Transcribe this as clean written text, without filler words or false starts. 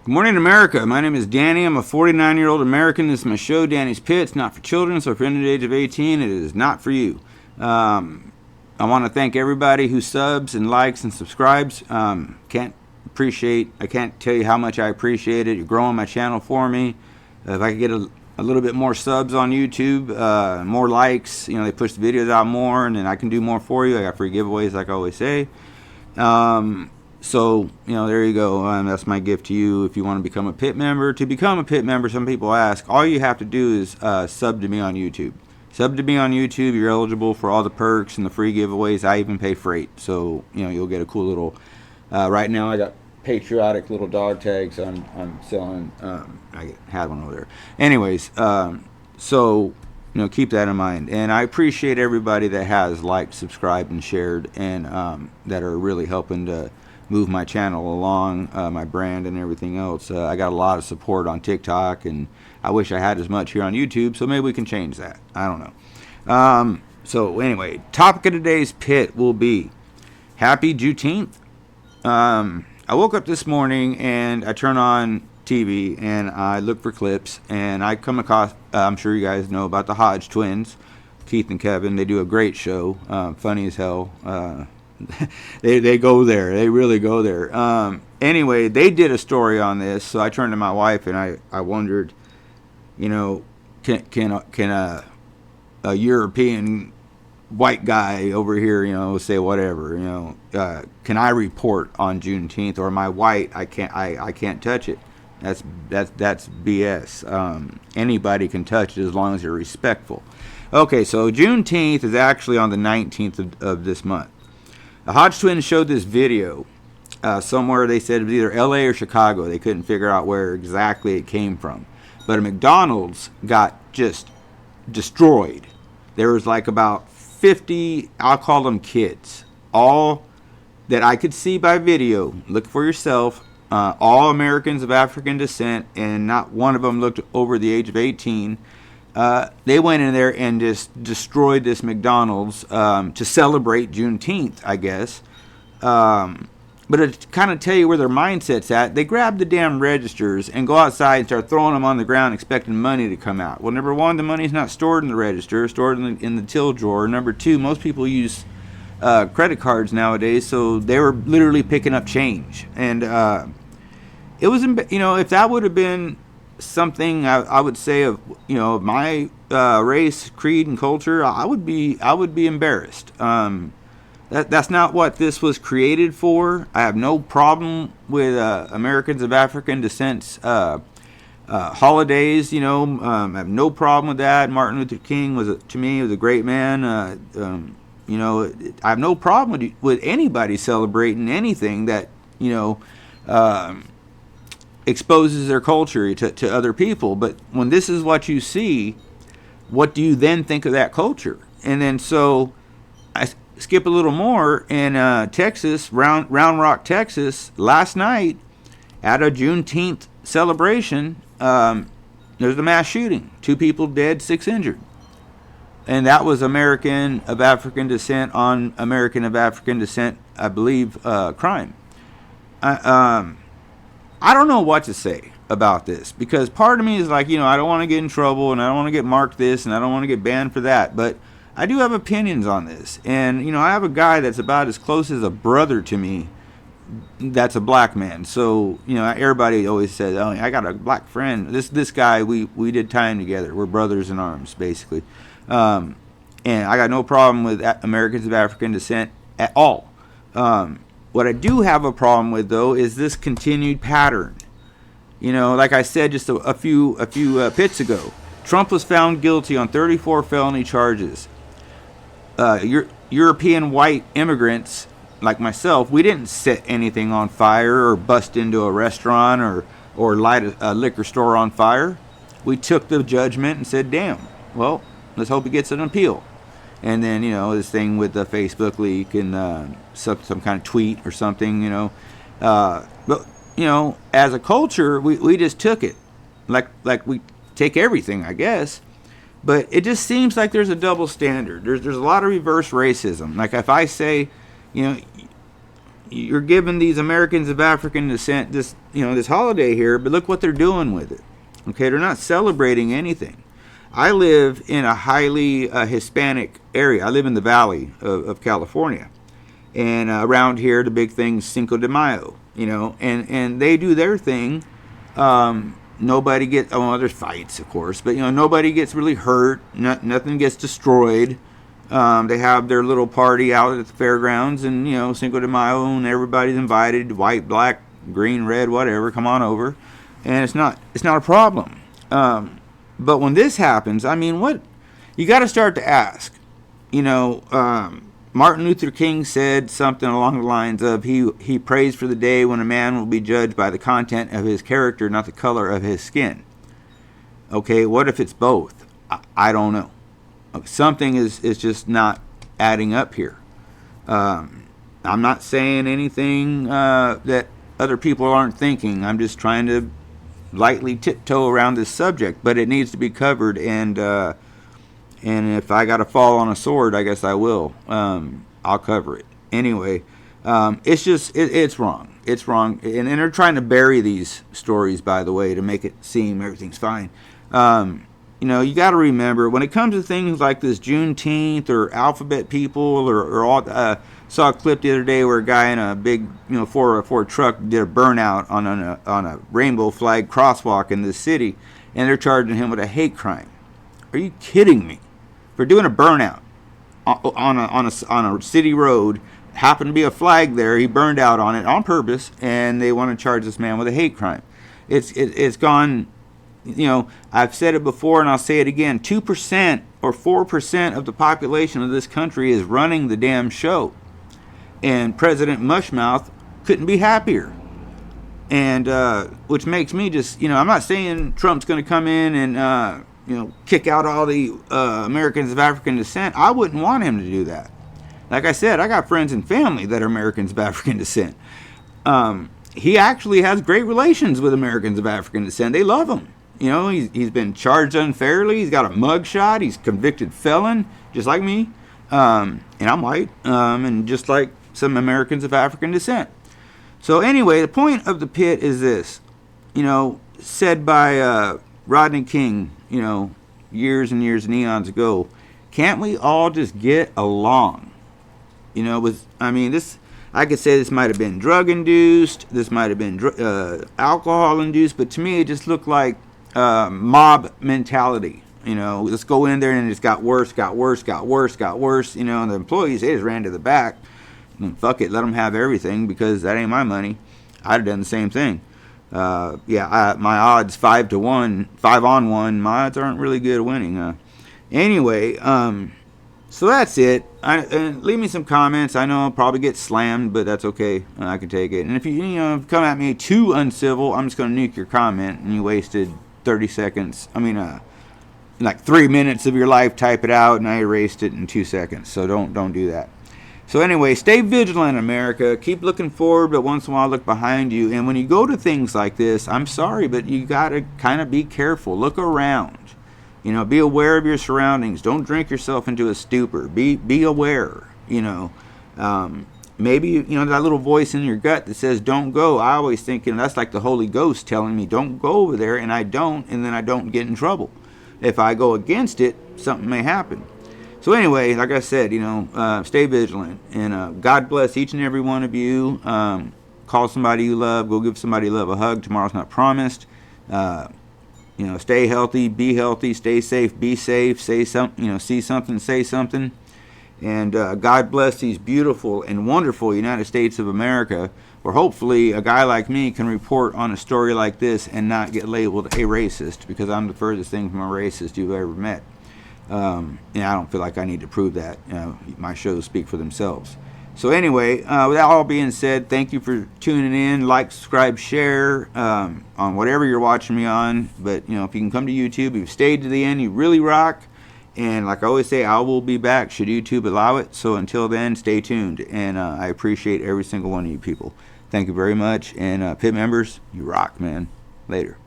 Good morning, America. My name is Danny. I'm a 49-year-old American. This is my show, Danny's Pit. It's not for children, so if you're under the age of 18, it is not for you. I want to thank everybody who subs and likes and subscribes. I can't tell you how much I appreciate it. You're growing my channel for me. If I could get a little bit more subs on YouTube, more likes, they push the videos out more, and then I can do more for you. I got free giveaways, like I always say. So, there you go. That's my gift to you if you want to become a pit member. To become a pit member, some people ask, all you have to do is sub to me on YouTube. Sub to me on YouTube, you're eligible for all the perks and the free giveaways. I even pay freight. So, you'll get a cool little, right now I got patriotic little dog tags I'm selling. I had one over there. Anyways, so, keep that in mind. And I appreciate everybody that has liked, subscribed, and shared, and that are really helping to move my channel along, my brand and everything else. I got a lot of support on TikTok, and I wish I had as much here on YouTube, so maybe we can change that. I don't know. So anyway, topic of today's pit will be Happy Juneteenth. I woke up this morning and I turn on TV and I look for clips, and I come across, I'm sure you guys know about the Hodge twins, Keith and Kevin. They do a great show, funny as hell. They go there. They really go there. Anyway, they did a story on this, so I turned to my wife and I wondered, can a European white guy over here, say whatever, can I report on Juneteenth, or am I white? I can't touch it. That's BS. Anybody can touch it as long as you're respectful. Okay, so Juneteenth is actually on the 19th of this month. The Hodge twins showed this video somewhere. They said it was either LA or Chicago. They couldn't figure out where exactly it came from. But a McDonald's got just destroyed. There was like about 50, I'll call them kids, all that I could see by video. Look for yourself. All Americans of African descent, and not one of them looked over the age of 18. They went in there and just destroyed this McDonald's to celebrate Juneteenth, I guess. But to kind of tell you where their mindset's at, they grab the damn registers and go outside and start throwing them on the ground expecting money to come out. Well, number one, the money's not stored in the register, it's stored in the till drawer. Number two, most people use credit cards nowadays, so they were literally picking up change. And it was, if that would have been something I would say of my race, creed, and culture, I would be embarrassed. That's not what this was created for. I have no problem with Americans of African descent holidays. I have no problem with that. Martin Luther King was a great man. I have no problem with anybody celebrating anything that exposes their culture to other people. But when this is what you see, what do you then think of that culture? And then so I skip a little more in Texas, Round Rock, Texas, last night at a Juneteenth celebration, there's a mass shooting. 2 people dead, 6 injured. And that was American of African descent on American of African descent, I believe, crime. I don't know what to say about this, because part of me is like, I don't want to get in trouble, and I don't want to get marked this, and I don't want to get banned for that. But I do have opinions on this. And, I have a guy that's about as close as a brother to me that's a black man. So, everybody always says, oh, I got a black friend. This guy, we did time together. We're brothers in arms, basically. And I got no problem with Americans of African descent at all. What I do have a problem with, though, is this continued pattern. Like I said just a few pits ago, Trump was found guilty on 34 felony charges. European white immigrants like myself, we didn't set anything on fire or bust into a restaurant or light a liquor store on fire. We took the judgment and said, damn, well, let's hope he gets an appeal. And then, this thing with the Facebook leak and some kind of tweet or something, But, as a culture, we just took it. Like we take everything, I guess. But it just seems like there's a double standard. There's a lot of reverse racism. Like if I say, you're giving these Americans of African descent this, this holiday here, but look what they're doing with it. Okay, they're not celebrating anything. I live in a highly Hispanic area. I live in the Valley of California. And around here, the big thing's Cinco de Mayo, and they do their thing. Nobody gets, there's fights, of course, but, nobody gets really hurt. Nothing gets destroyed. They have their little party out at the fairgrounds, and, Cinco de Mayo, and everybody's invited, white, black, green, red, whatever, come on over. And it's not a problem. But when this happens, what, you got to start to ask, Martin Luther King said something along the lines of, he prays for the day when a man will be judged by the content of his character, not the color of his skin. Okay, what if it's both? I don't know. Something is just not adding up here. I'm not saying anything that other people aren't thinking. I'm just trying to lightly tiptoe around this subject, but it needs to be covered, and if I got to fall on a sword, I guess I will. I'll cover it. Anyway, it's wrong. It's wrong. And they're trying to bury these stories, by the way, to make it seem everything's fine. You got to remember, when it comes to things like this Juneteenth or alphabet people or all, saw a clip the other day where a guy in a big, 4x4 truck did a burnout on a rainbow flag crosswalk in this city, and they're charging him with a hate crime. Are you kidding me? For doing a burnout on a city road, happened to be a flag there, he burned out on it on purpose, and they want to charge this man with a hate crime. It's gone. I've said it before and I'll say it again. 2% or 4% of the population of this country is running the damn show, and President Mushmouth couldn't be happier. And which makes me just, I'm not saying Trump's going to come in and kick out all the Americans of African descent. I wouldn't want him to do that. Like I said, I got friends and family that are Americans of African descent. He actually has great relations with Americans of African descent. They love him. He's been charged unfairly. He's got a mug shot. He's a convicted felon, just like me. And I'm white, and just like some Americans of African descent. So anyway, the point of the pit is this, said by Rodney King, years and years and eons ago. Can't we all just get along? This, I could say this might have been drug induced, this might have been alcohol induced, but to me it just looked like mob mentality. Let's go in there, and it just got worse, and the employees, they just ran to the back. And fuck it, let them have everything, because that ain't my money. I'd have done the same thing. My odds 5 on 1. My odds aren't really good at winning. Anyway, so that's it. Leave me some comments. I know I'll probably get slammed, but that's okay. I can take it. And if you come at me too uncivil, I'm just going to nuke your comment, and you wasted 30 seconds. Like 3 minutes of your life. Type it out, and I erased it in 2 seconds. So don't do that. So anyway, stay vigilant, America. Keep looking forward, but once in a while look behind you. And when you go to things like this, I'm sorry, but you got to kind of be careful. Look around. Be aware of your surroundings. Don't drink yourself into a stupor. Be aware. Maybe, that little voice in your gut that says don't go. I always think, that's like the Holy Ghost telling me don't go over there, and I don't, and then I don't get in trouble. If I go against it, something may happen. So anyway, like I said, stay vigilant, and God bless each and every one of you. Call somebody you love. Go give somebody you love a hug. Tomorrow's not promised. Stay healthy, be healthy, stay safe, be safe. Say something, see something, say something. And God bless these beautiful and wonderful United States of America, where hopefully a guy like me can report on a story like this and not get labeled a racist, because I'm the furthest thing from a racist you've ever met. I don't feel like I need to prove that. My shows speak for themselves. So anyway, with that all being said, thank you for tuning in. Like, subscribe, share on whatever you're watching me on. But, if you can come to YouTube, you've stayed to the end, you really rock. And like I always say, I will be back should YouTube allow it. So until then, stay tuned. And I appreciate every single one of you people. Thank you very much. And pit members, you rock, man. Later.